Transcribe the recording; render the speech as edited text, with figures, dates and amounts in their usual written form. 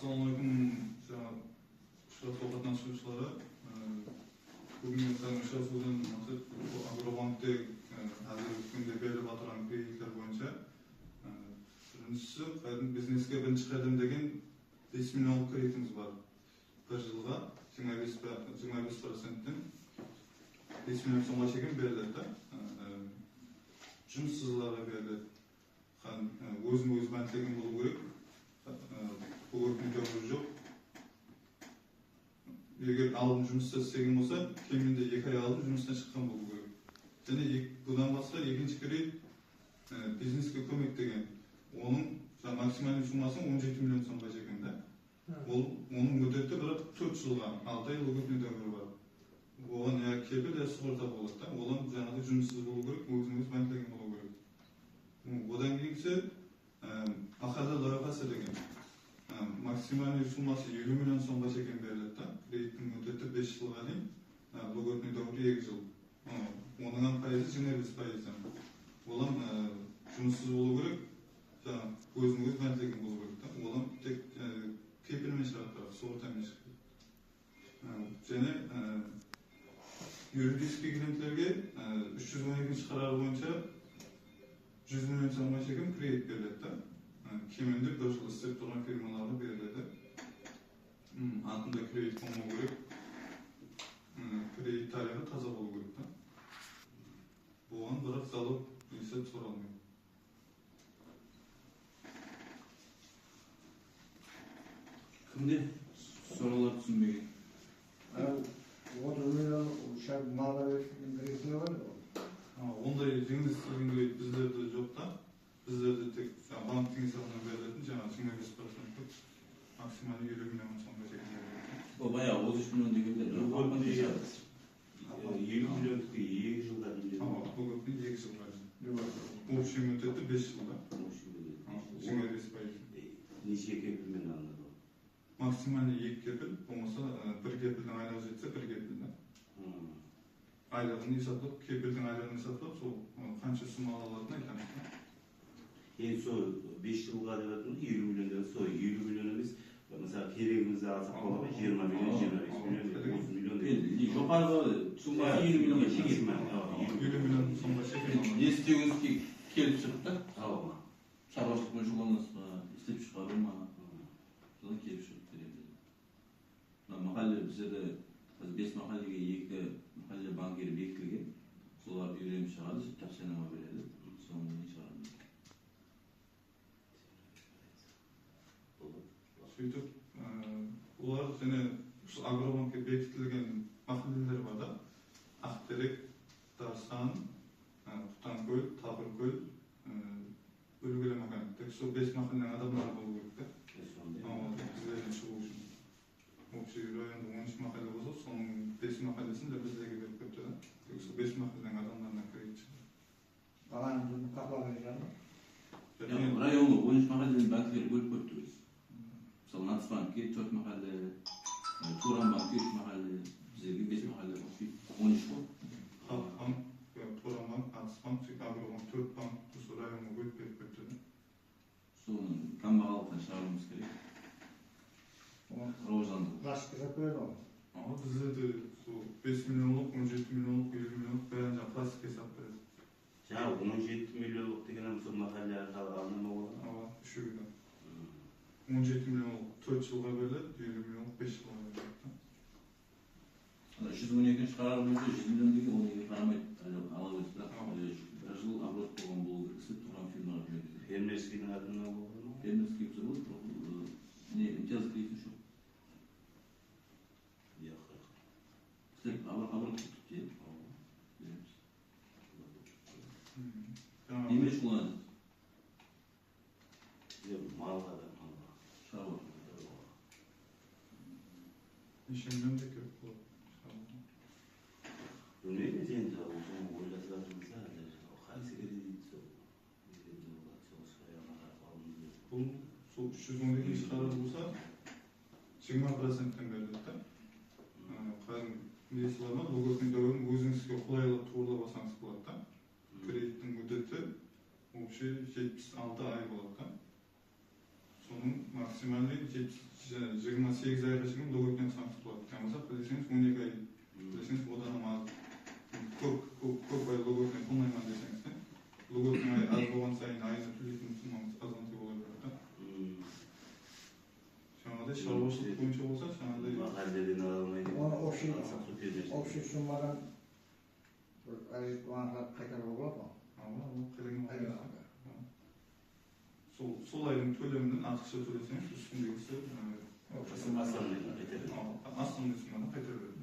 Assalamualaikum. Şurası sokaktan sürüşleri. Bugün tanışasıdan maksat bu Agrobank'ta hazır günde belli batıran kreditler boyunca birincisi biznesga birinchi qadam degan 5 million kreditimiz var. Bir yılga 25%'den 5 million so'mga chegim beriladi. Жұмыссызларға beriladi. O'zini-o'zi bandligim bo'lishi kerak. Bu o'rniga yo'q. Eğer aldım жұмыста істеген болса, кемінде 2 ай aldım жұмыстан шыққан болу керек. Және бұдан басқа екінші кредит бизнеске көмек деген. Оның максималды суммасы 17 миллион сомға жеткен да. Оның мүддеті бірақ 4 жылға, 6 ай өтетін дәуірі бар. Оған я кепіл, я сығырта болады да. Олар жаңағы жұмыссыз болу керек, өзіңіз банклеген болу керек. Одан кейінгі ақада лайфасы деген. Максимальный суммасы 50 миллион сомға шекен беріледі да. Кредиттің мүддеті 5 жылға дейін, өтетін дәуірі 2 жыл. Оның пайызы 25%. Олар жұмыссыз болу керек, өзін-өз банклеген болу керек да. Олар тек кепілмен шығарттырады, сығыртамен шығарттырады. Және юридический клиенттерге 312 қарары бойынша 100 миллион сомға шекен кредит беріледі да. Кемінде 1 жыл істеп тұрған фирмаларға беріледі. Артында кредит болмау керек. Кредит тарихы таза болу керек та. Бұған бірақ залог есеп сұралмайды. Кімде сұралар түсінбеген? 30 миллион шаг мала берген кредитіне бар. Ондай жеңілдетілген кредит біздерде жоқ та. Bizlerde tek bank hesabına verildi, canım 25% maksimali 20 milyon sonunda çekildi. O bayağı 33 milyon degende. 20 milyon tutuyor, 2 yılda ince. Ama bu gökün 2 yılda. Общий müddeti 5 yılda. Жеңілдетілген пайыз. Неше кепілмен алынады? Maksimali 2 kepil, olmasa 1 kepilden aylığı jetse 1 kepilden. Aylığını hesaplap, kepilden aylığını hesaplap, sol qancha summa alalığını aytamiz. En son 5 yılga dedim 20 milyon sonra 20 milyon biz mesela kerevimizi alsak falan 20 milyon, 25 milyon, 30 milyon değil. Yukarıda summasi 20 milyonga chegirman. 20 milyon so'mga chegirman. Естігіңізге келіп шығыпты. Tamam. Шаруашылықпен шұғылданасыз ба, істеп шығару ма? Содан келіп шығыпты енді. Мақале біздерде 5 мақалеге 2 мақале банкері бекітілген. Солар үйреніп шығады, тапсырма береді. Соңынан шығарады. Сөйтіп, олар және Агробанкке бекітілген мақалелер бар да. Ақтерек, Дарсан, Құтанкөл, Табыркөл, Өлгелі мақале. Тек сол 5 мақаленің адамдары болу керек та. Біздерден шығу үшін. Общий районда 13 мақале болса, соның 5 мақалесін де біздерге беріп кетті да. Тек сол 5 мақаленің адамдарына кредит шығады. Баланың жұмыс қапалары жаны. Районға 13 мақалені банкілер бөліп көпті біз. Мысалы Нацбанкке 4 мақале, Туранбанкке 3 мақале, біздерге 5 мақале болып 13 қой. Халықбанк, Туранбанк, Нацбанк, Агробанк 4 банк осы районға бөліп беріп кетті да. Соның қанбағалықтан шығаруымыз керек. Раужанды. Пластик жасап ғой. Біздерде 5 миллионлық, 17 миллионлық, 20 миллионлық бәрін жаңа пластик хесап береді. Жаңа 17 миллионлық деген сол мақале алынма болады. Үшеуі 17 миллионлық 4 жылға беріледі, 20 миллионлық 5 жылға беріледі. 112 қарар бойынша 100 миллион деген оны қарамайды. Ала берді, бірақ бір жыл оборот болған болу керек, істеп тұрған фирмалар береді. Фермерскийдің атына болады ма? Фермерский болады, не, имтияз кредиті жоқ. Істеп оборот тұтып дейін. Неме шұғылады? Малға да. Шаруа. Неше миллион да керек болады. Білмейміз енді, оны ойласаңыз қайсы кредит сол. Бұл сол 312 қарар болса 20%-тен беріледі да. Несі бар ма? Бұл көкіндегі өзіңізге қолайлы туырлап алсаңыз болады да. Кредиттің мүддеті общий 76 ай болады да. Соның максималды 28 айға шейін логотпен сатып болады. Болмаса білесеңіз 12 ай білесеңіз одан аз көп ай логотпен тонайман десеңіз, логотпен ай аз болған сайын айына төлейтін сумаңыз азаматқа бола береді. Жаңағыдай шаруашылық бойынша болса, жаңағыдай махалледен алмайды. Оны общий суммадан қайтаруға болады ма? сол айдың төлемінен ақша төлесеңіз, үстіндегісі Основной астыңғы сумманы қайтарып береді.